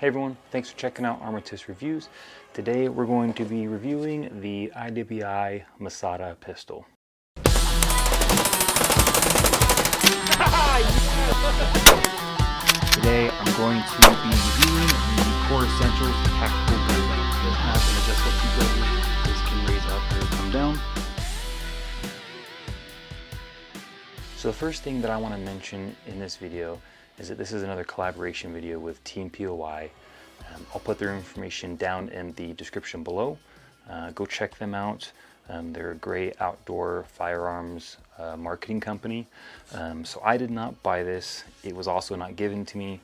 Hey everyone, thanks for checking out Armatis Reviews. Today we're going to be reviewing the IWI Masada pistol. Today I'm going to be reviewing the Core Essentials Tactical Gun Belt. It has an adjustable seat lever. This can raise up or come down. So the first thing that I want to mention in this video is that this is another collaboration video with Team POI. I'll put their information down in the description below. Go check them out. They're a great outdoor firearms marketing company. So I did not buy this. It was also not given to me.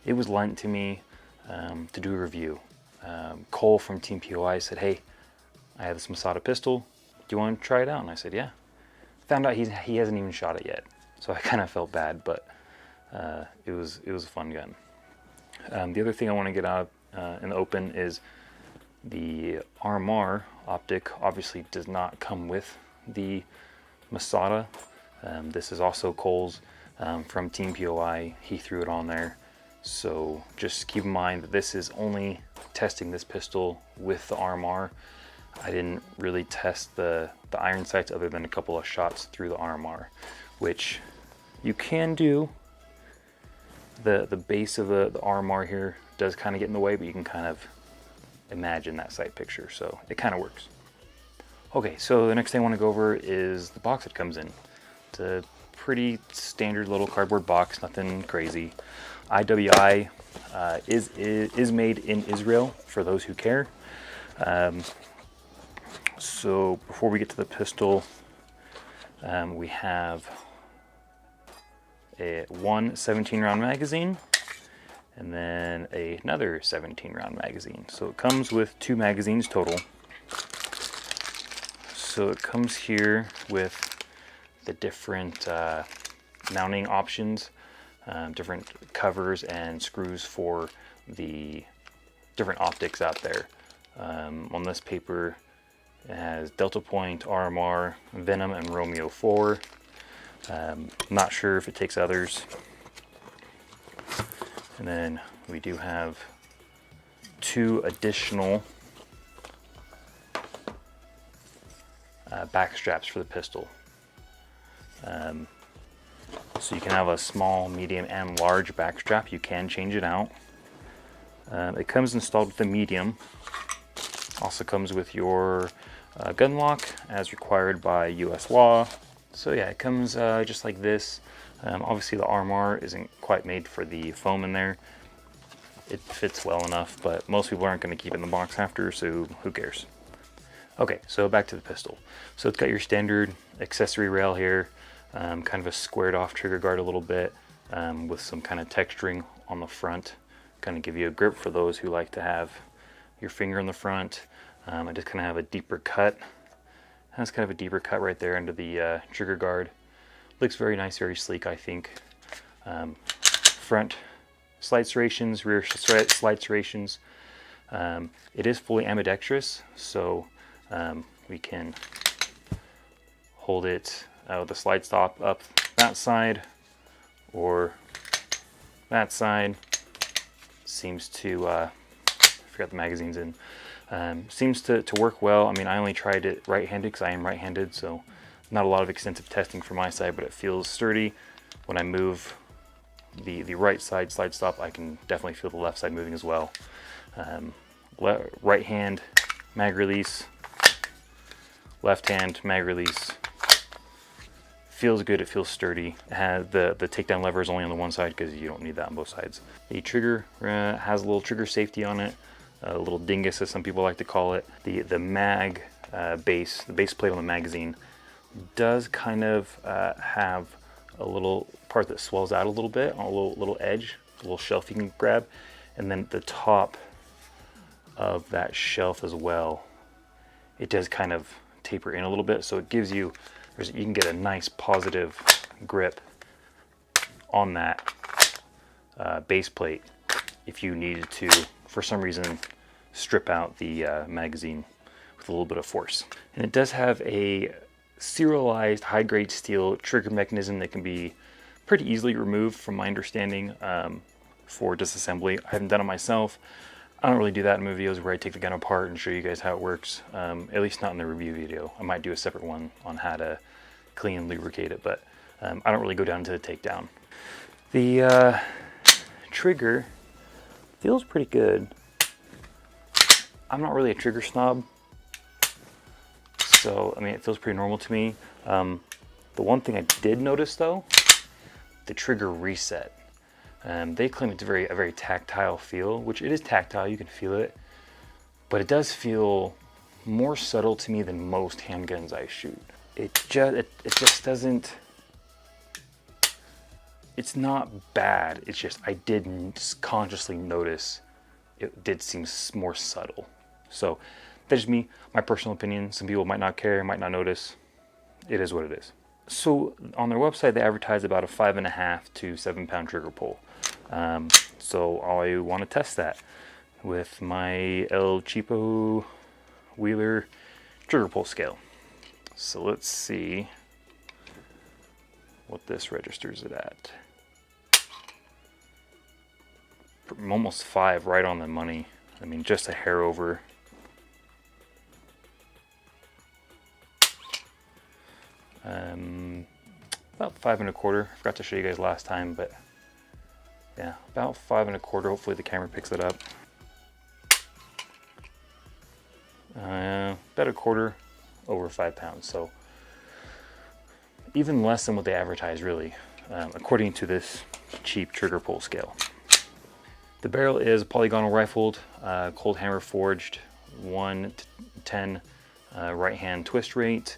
It was lent to me to do a review. Cole from Team POI said, "Hey, I have this Masada pistol. Do you want to try it out?" And I said, "Yeah." Found out he hasn't even shot it yet. So I kind of felt bad, but it was a fun gun. The other thing I want to get out in the open is the Armor optic obviously does not come with the Masada. This is also Cole's from Team POI. He threw it on there. So just keep in mind that this is only testing this pistol with the Armor. I didn't really test the iron sights other than a couple of shots through the Armor, which you can do. The base of the Armor here does kind of get in the way, but you can kind of imagine that sight picture, so it kind of works. Okay, so the next thing I want to go over is the box it comes in. It's a pretty standard little cardboard box, nothing crazy. IWI is made in Israel, for those who care. So before we get to the pistol, we have one 17-round magazine and then another 17-round magazine. So it comes with 2 magazines total. So it comes here with the different mounting options, different covers and screws for the different optics out there. On this paper it has Delta Point, Armor, Venom, and Romeo 4. Not sure if it takes others. And then we do have 2 additional back straps for the pistol. So you can have a small, medium, and large back strap. You can change it out. It comes installed with the medium. Also comes with your gun lock as required by US law. So yeah, it comes just like this. Obviously the Armor isn't quite made for the foam in there. It fits well enough, but most people aren't going to keep it in the box after, so who cares? Okay, so back to the pistol. So it's got your standard accessory rail here, kind of a squared off trigger guard a little bit, with some kind of texturing on the front, kind of give you a grip for those who like to have your finger in the front. I just kind of have a deeper cut. Has kind of a deeper cut right there under the trigger guard. Looks very nice, very sleek, I think. Front slide serrations, rear slide serrations. It is fully ambidextrous, so we can hold it with the slide stop up that side or that side. Seems to, I forgot the magazine's in. Seems to work well. I mean, I only tried it right-handed because I am right-handed, so not a lot of extensive testing from my side, but it feels sturdy. When I move the right side slide stop, I can definitely feel the left side moving as well. Right hand mag release, left hand mag release. Feels good, it feels sturdy. It has the takedown lever is only on the one side because you don't need that on both sides. The trigger has a little trigger safety on it. A little dingus, as some people like to call it. The mag base, the base plate on the magazine, does kind of have a little part that swells out a little bit on a little edge, a little shelf you can grab, and then the top of that shelf as well, it does kind of taper in a little bit, so it gives you, you can get a nice positive grip on that base plate if you needed to, for some reason, strip out the magazine with a little bit of force. And it does have a serialized high-grade steel trigger mechanism that can be pretty easily removed, from my understanding. for disassembly. I haven't done it myself. I don't really do that in my videos where I take the gun apart and show you guys how it works, at least not in the review video. I might do a separate one on how to clean and lubricate it, but I don't really go down to the takedown. The trigger feels pretty good. I'm not really a trigger snob, so I mean it feels pretty normal to me. The one thing I did notice though, the trigger reset. They claim it's a very tactile feel, which it is tactile, you can feel it, but it does feel more subtle to me than most handguns I shoot. It just doesn't, it's not bad, it's just I didn't consciously notice it did seem more subtle. So that's just me, my personal opinion. Some people might not care, might not notice. It is what it is. So on their website they advertise about a 5.5 to 7 pound trigger pull. So I want to test that with my El Cheapo Wheeler trigger pull scale. So let's see what this registers it at. I'm almost 5, right on the money. I mean, just a hair over. About 5 1/4. I forgot to show you guys last time, but yeah, about 5 1/4. Hopefully the camera picks it up. About a quarter over 5 pounds. So even less than what they advertise, really, according to this cheap trigger pull scale. The barrel is polygonal rifled, cold hammer forged, 1:10 right hand twist rate.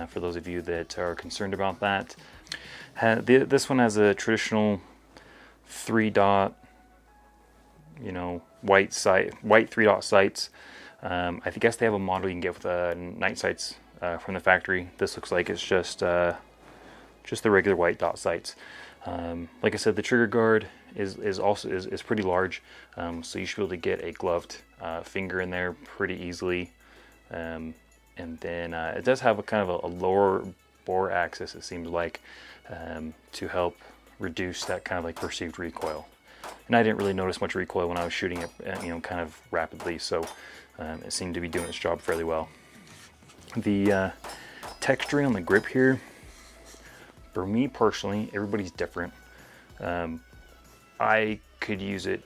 For those of you that are concerned about that, this one has a traditional 3-dot, you know, white 3-dot sights. I guess they have a model you can get with night sights from the factory. This looks like it's just the regular white dot sights. Like I said, the trigger guard is also pretty large, so you should be able to get a gloved finger in there pretty easily. And then it does have a kind of a lower bore axis, it seems like, to help reduce that kind of like perceived recoil. And I didn't really notice much recoil when I was shooting it, you know, kind of rapidly, so it seemed to be doing its job fairly well. The texturing on the grip here, for me personally, everybody's different. I could use it,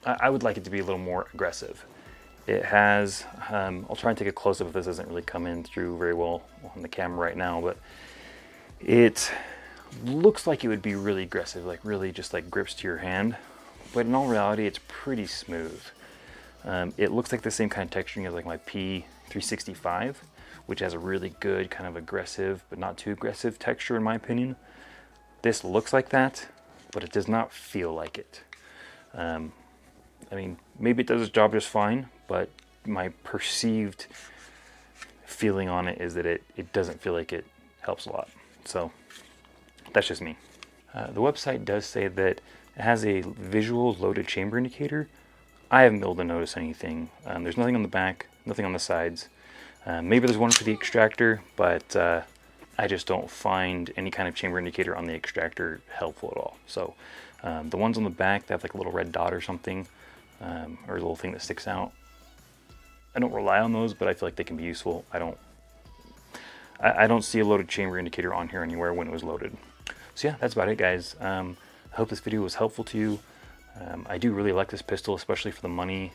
I would like it to be a little more aggressive. It has, I'll try and take a close-up if this doesn't really come in through very well on the camera right now, but it looks like it would be really aggressive, like really just like grips to your hand, but in all reality it's pretty smooth. It looks like the same kind of texturing as like my P365, which has a really good kind of aggressive but not too aggressive texture in my opinion. This looks like that, but it does not feel like it. I mean, maybe it does its job just fine, but my perceived feeling on it is that it doesn't feel like it helps a lot. So that's just me. The website does say that it has a visual loaded chamber indicator. I haven't been able to notice anything. There's nothing on the back, nothing on the sides. Maybe there's one for the extractor, but I just don't find any kind of chamber indicator on the extractor helpful at all. So the ones on the back that have like a little red dot or something, or a little thing that sticks out, I don't rely on those, but I feel like they can be useful. I don't see a loaded chamber indicator on here anywhere when it was loaded. So yeah, that's about it, guys. I hope this video was helpful to you. I do really like this pistol, especially for the money,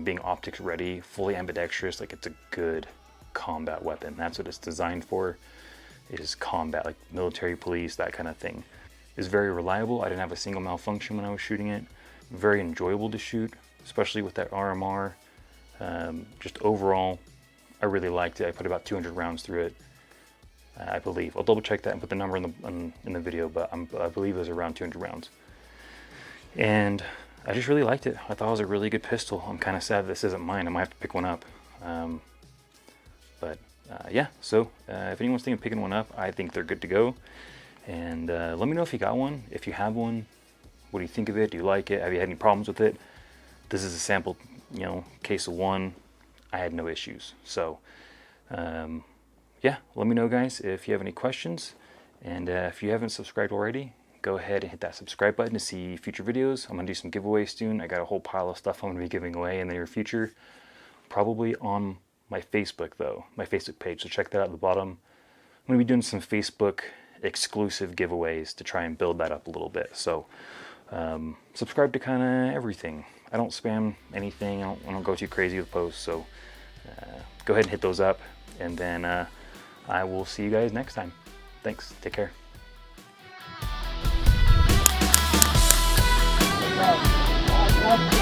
being optics ready, fully ambidextrous. Like, it's a good combat weapon. That's what it's designed for. It is combat, like military, police, that kind of thing. It's very reliable. I didn't have a single malfunction when I was shooting it. Very enjoyable to shoot, especially with that RMR. Just overall, I really liked it. I put about 200 rounds through it, I believe. I'll double check that and put the number in the video, but I believe it was around 200 rounds. And I just really liked it. I thought it was a really good pistol. I'm kind of sad this isn't mine. I might have to pick one up. Yeah, so if anyone's thinking of picking one up, I think they're good to go. And let me know if you got one. If you have one, what do you think of it? Do you like it? Have you had any problems with it? This is a sample, you know, case of one. I had no issues. So yeah, let me know, guys, if you have any questions. And if you haven't subscribed already, go ahead and hit that subscribe button to see future videos. I'm going to do some giveaways soon. I got a whole pile of stuff I'm going to be giving away in the near future. Probably on my Facebook though, my Facebook page. So check that out at the bottom. I'm going to be doing some Facebook exclusive giveaways to try and build that up a little bit. So subscribe to kind of everything. I don't spam anything. I don't go too crazy with posts. So go ahead and hit those up, and then I will see you guys next time. Thanks. Take care. Wow.